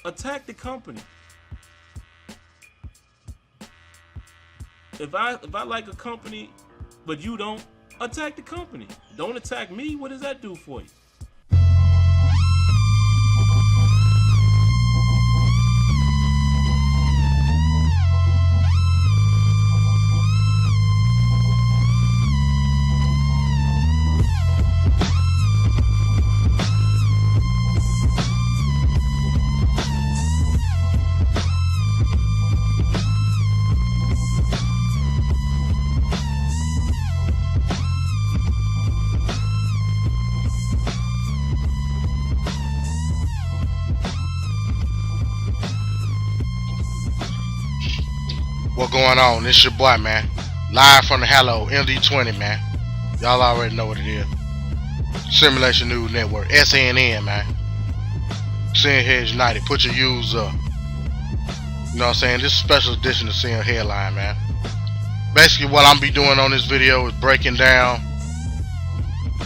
Attack the company. If I like a company, but you don't, attack the company. Don't attack me. What does that do for you? What going on? This your boy, man. Live from the Hello MD20, man. Y'all already know what it is. Simulation News Network, SNN, man. Seeing Heads United, put your U's up. You know what I'm saying? This is a special edition of Seeing Headline, man. Basically, what I'm be doing on this video is breaking down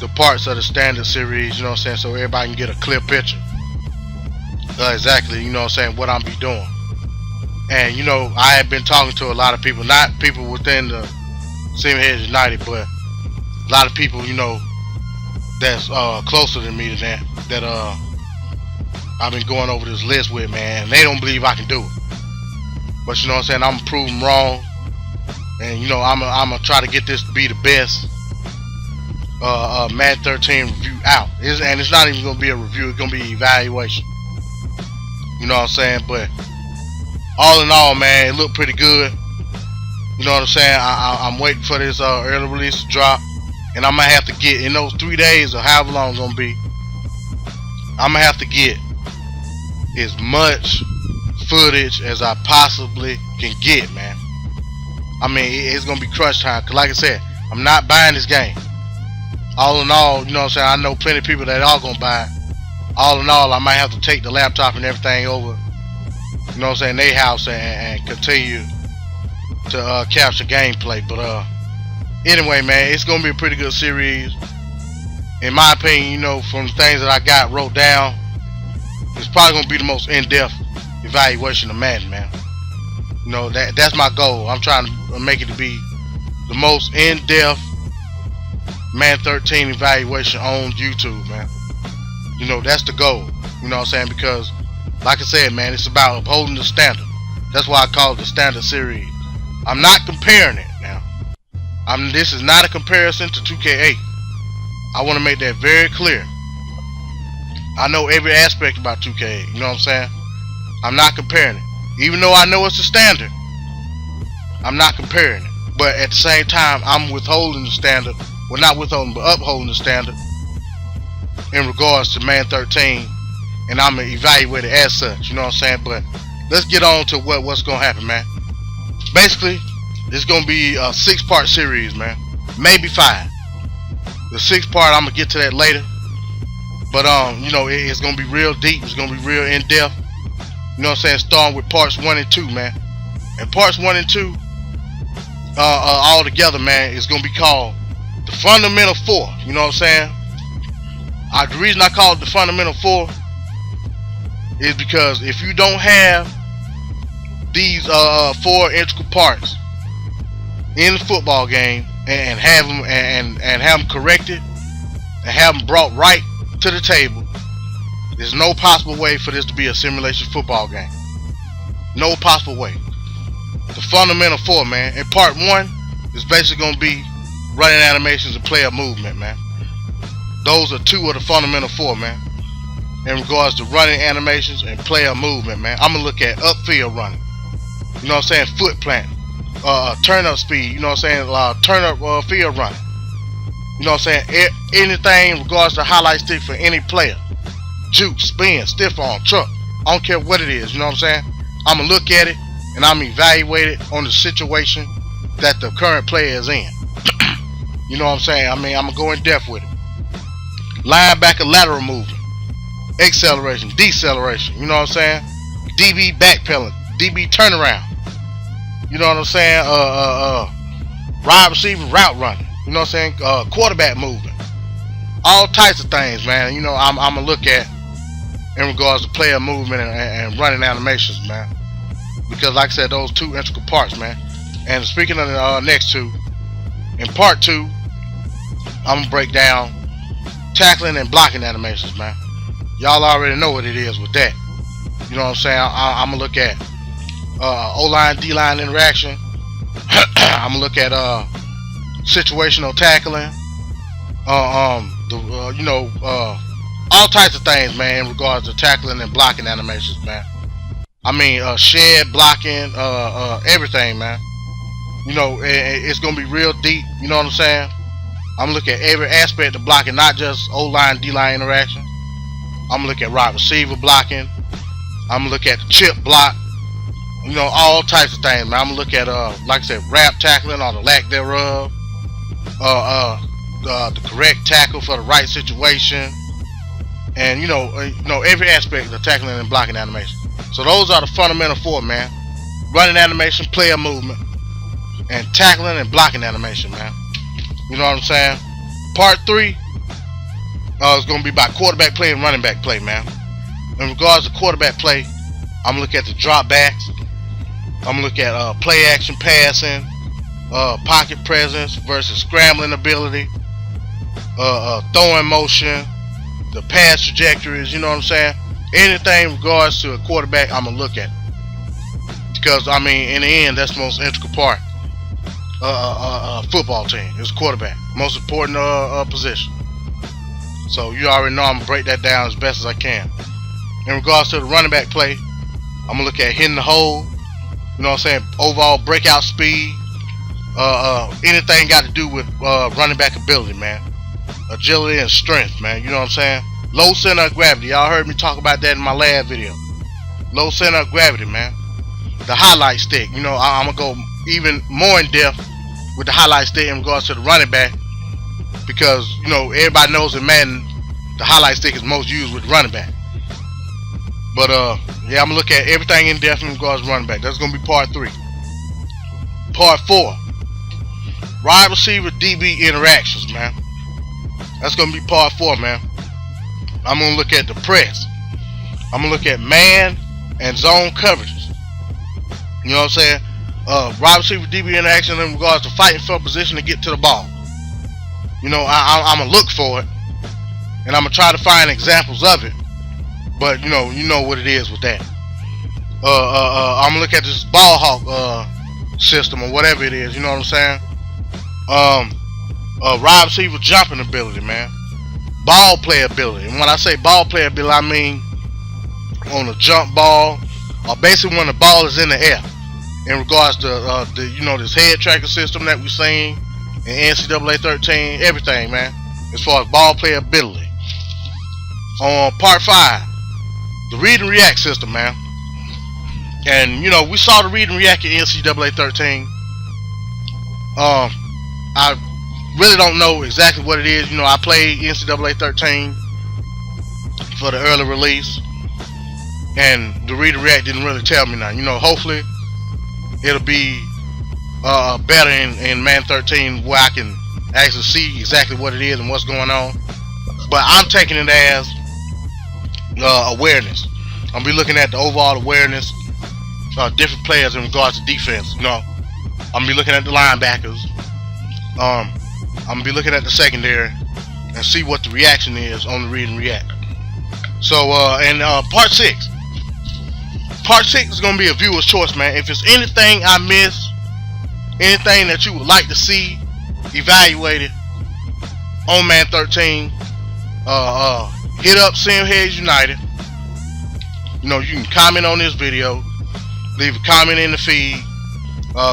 the parts of the standard series, you know what I'm saying, so everybody can get a clear picture. Exactly, you know what I'm saying, what I'm be doing. And you know, I have been talking to a lot of people, not people within the Seeing Heads United, but a lot of people, you know, that's closer than me than that I've been going over this list with, man. And they don't believe I can do it. But you know what I'm saying, I'm gonna prove them wrong. And you know, I'm gonna try to get this to be the best Madden 13 review out. And it's not even gonna be a review, it's gonna be an evaluation. You know what I'm saying? But all in all, man, it looked pretty good. You know what I'm saying? I'm waiting for this early release to drop. And I'm going to have to get, in those 3 days or however long it's going to be, I'm going to have to get as much footage as I possibly can get, man. I mean, it's going to be crunch time. Because like I said, I'm not buying this game. All in all, you know what I'm saying, I know plenty of people that are going to buy it. All in all, I might have to take the laptop and everything over, you know what I'm saying, their house and continue to capture gameplay. But anyway, man, it's gonna be a pretty good series. In my opinion, you know, from the things that I got wrote down, it's probably gonna be the most in-depth evaluation of Madden, man. You know, that's my goal. I'm trying to make it to be the most in-depth Madden 13 evaluation on YouTube, man. You know, that's the goal. You know what I'm saying? Because like I said, man, it's about upholding the standard. That's why I call it the standard series. I'm not comparing it now. This is not a comparison to 2K8. I want to make that very clear. I know every aspect about 2K8. You know what I'm saying? I'm not comparing it. Even though I know it's a standard, I'm not comparing it. But at the same time, I'm withholding the standard. Well, not withholding, but upholding the standard in regards to Madden 13. And I'm going to evaluate it as such, you know what I'm saying? But let's get on to what's going to happen, man. Basically, it's going to be a 6-part series, man. Maybe 5. The 6th part, I'm going to get to that later. But, you know, it's going to be real deep. It's going to be real in-depth. You know what I'm saying? Starting with parts 1 and 2, man. And parts 1 and 2, all together, man, is going to be called the Fundamental 4. You know what I'm saying? The reason I call it the Fundamental 4 is because if you don't have these 4 integral parts in the football game and have them and have them corrected and have them brought right to the table, there's no possible way for this to be a simulation football game. No possible way. The Fundamental 4, man. And part 1 is basically going to be running animations and player movement, man. Those are 2 of the Fundamental 4, man. In regards to running animations and player movement, man. I'm going to look at upfield running. You know what I'm saying? Foot planting. Turn up speed. You know what I'm saying? Turn up field running. You know what I'm saying? Anything in regards to highlight stick for any player. Juke, spin, stiff arm, truck. I don't care what it is. You know what I'm saying? I'm going to look at it and I'm going to evaluate it on the situation that the current player is in. You know what I'm saying? I mean, I'm going to go in depth with it. Linebacker lateral movement. Acceleration, deceleration, you know what I'm saying? DB backpedaling, DB turnaround. You know what I'm saying? Wide receiver route running. You know what I'm saying? Quarterback movement. All types of things, man. You know, I'm gonna look at in regards to player movement and running animations, man. Because like I said, those two integral parts, man. And speaking of the next two, in part 2, I'm gonna break down tackling and blocking animations, man. Y'all already know what it is with that. You know what I'm saying? I'm gonna look at O-line, D-line interaction. I'm gonna look at situational tackling. All types of things, man, in regards to tackling and blocking animations, man. I mean, shed, blocking, everything, man. You know, it's gonna be real deep. You know what I'm saying? I'm gonna look at every aspect of blocking, not just O-line, D-line interaction. I'm gonna look at wide receiver blocking. I'm gonna look at the chip block. You know, all types of things, man. I'm gonna look at, like I said, wrap tackling or the lack thereof. The correct tackle for the right situation, and you know, every aspect of tackling and blocking animation. So those are the fundamental four, man. Running animation, player movement, and tackling and blocking animation, man. You know what I'm saying? Part 3 is going to be about quarterback play and running back play, man. In regards to quarterback play, I'm going to look at the drop backs. I'm going to look at play action passing, pocket presence versus scrambling ability, throwing motion, the pass trajectories, you know what I'm saying? Anything in regards to a quarterback, I'm going to look at. Because, I mean, in the end, that's the most integral part. Football team is quarterback. Most important position. So you already know I'm going to break that down as best as I can. In regards to the running back play, I'm going to look at hitting the hole. You know what I'm saying? Overall breakout speed. Anything got to do with running back ability, man. Agility and strength, man. You know what I'm saying? Low center of gravity. Y'all heard me talk about that in my last video. Low center of gravity, man. The highlight stick. You know, I'm going to go even more in depth with the highlight stick in regards to the running back. Because, you know, everybody knows in Madden, the highlight stick is most used with the running back. But, yeah, I'm going to look at everything in depth in regards to running back. That's going to be part 3. Part 4. Wide receiver DB interactions, man. That's going to be part 4, man. I'm going to look at the press. I'm going to look at man and zone coverages. You know what I'm saying? Wide receiver DB interaction in regards to fighting for a position to get to the ball. You know, I'm going to look for it. And I'm going to try to find examples of it. But, you know what it is with that. I'm going to look at this ball hawk system or whatever it is. You know what I'm saying? Wide receiver jumping ability, man. Ball play ability. And when I say ball play ability, I mean on a jump ball, or basically when the ball is in the air. In regards to this head tracker system that we've seen in NCAA 13, everything, man. As far as ball play ability. On part 5, the read and react system, man. And you know, we saw the read and react in NCAA 13. I really don't know exactly what it is. You know, I played NCAA 13 for the early release, and the read and react didn't really tell me nothing. You know, hopefully it'll be better in Man 13 where I can actually see exactly what it is and what's going on. But I'm taking it as awareness. I'm gonna be looking at the overall awareness of different players in regards to defense. You know, I'm gonna be looking at the linebackers. I'm gonna be looking at the secondary and see what the reaction is on the read and react. So part 6. Part 6 is gonna be a viewer's choice, man. If it's anything I miss, anything that you would like to see evaluated on Man 13, hit up Simheads United. You know, you can comment on this video, leave a comment in the feed,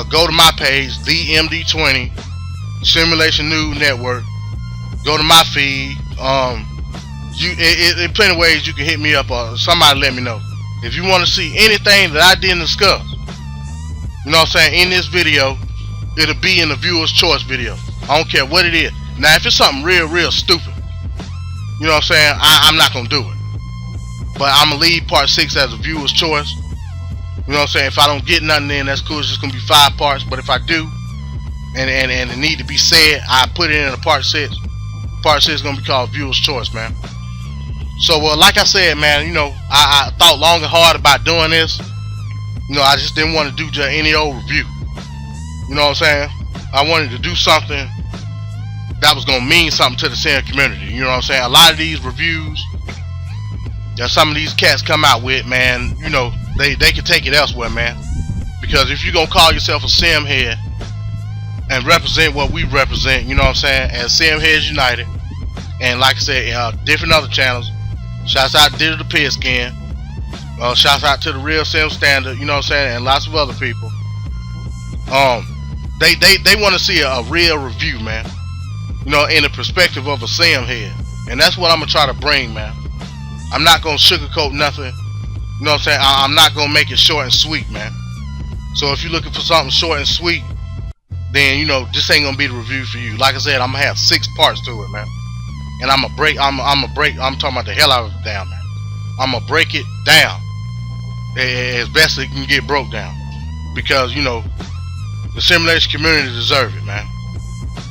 go to my page, the MD20 Simulation News Network. Go to my feed. In plenty of ways you can hit me up or somebody let me know. If you want to see anything that I didn't discuss, you know what I'm saying, in this video, it'll be in the viewer's choice video. I don't care what it is. Now, if it's something real stupid, you know what I'm saying, I'm not gonna do it. But I'm gonna leave part 6 as a viewer's choice. You know what I'm saying? If I don't get nothing in, that's cool. It's just gonna be 5 parts. But if I do, and it need to be said, I put it in a part 6. Part 6 is gonna be called viewer's choice, man. So, like I said, man, you know, I thought long and hard about doing this. You know, I just didn't want to do just any old review. You know what I'm saying? I wanted to do something that was gonna mean something to the sim community. You know what I'm saying? A lot of these reviews that some of these cats come out with, man, you know, they can take it elsewhere, man. Because if you're gonna call yourself a sim head and represent what we represent, you know what I'm saying, as Sim Heads United, and like I said, different other channels. Shouts out to Digital Pigskin. Shouts out to the Real Sim Standard, you know what I'm saying, and lots of other people. They want to see a real review, man. You know, in the perspective of a sim head, and that's what I'm gonna try to bring, man. I'm not gonna sugarcoat nothing. You know what I'm saying? I'm not gonna make it short and sweet, man. So if you're looking for something short and sweet, then you know this ain't gonna be the review for you. Like I said, I'm gonna have 6 parts to it, man. And I'm talking about the hell out of it down, man. I'm gonna break it down as best it can get broke down, because you know the simulation community deserve it, man.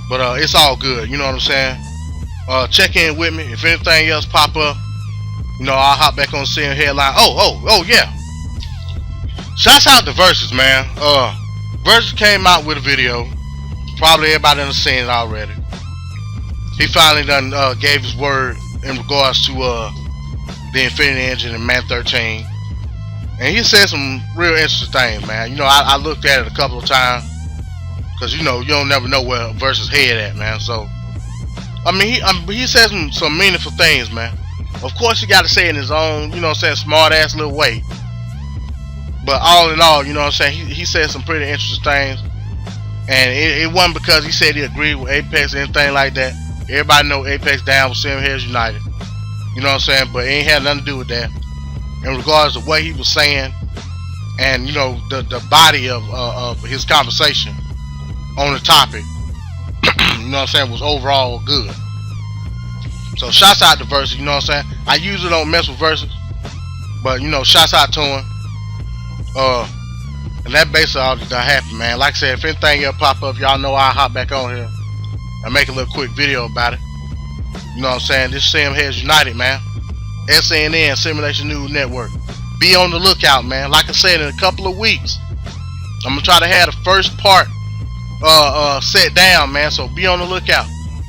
But it's all good, you know what I'm saying? Check in with me if anything else pop up. You know, I'll hop back on the Sim Headline. Oh yeah. Shouts out to Versus, man. Versus came out with a video. Probably everybody done seen it already. He finally done gave his word in regards to the Infinity Engine in Man 13. And he said some real interesting things, man. You know, I looked at it a couple of times, because you know, you don't never know where Versus head at, man. So I mean, he said some meaningful things, man. Of course he gotta say it in his own, you know what I'm saying, smart ass little way. But all in all, you know what I'm saying, he said some pretty interesting things. And it wasn't because he said he agreed with Apex or anything like that. Everybody know Apex down with Sim Heads United. You know what I'm saying? But it ain't had nothing to do with that. In regards to what he was saying, and you know, the body of his conversation on the topic, you know what I'm saying, was overall good. So shouts out to Versus, you know what I'm saying? I usually don't mess with Versus, but you know, shouts out to him. And that basically all that happened, man. Like I said, if anything else pop up, y'all know I'll hop back on here and make a little quick video about it. You know what I'm saying? This Sim Heads United, man. SNN, Simulation News Network. Be on the lookout, man. Like I said, in a couple of weeks, I'm gonna try to have the first part set down, man. So be on the lookout.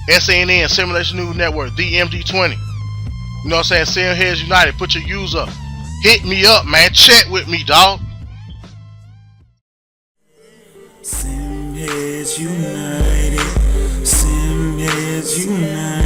SNN, Simulation News Network, the MD20. You know what I'm saying? Sim Heads United. Put your use up. Hit me up, man. Chat with me, dog. Sim Heads United. Sim Heads United.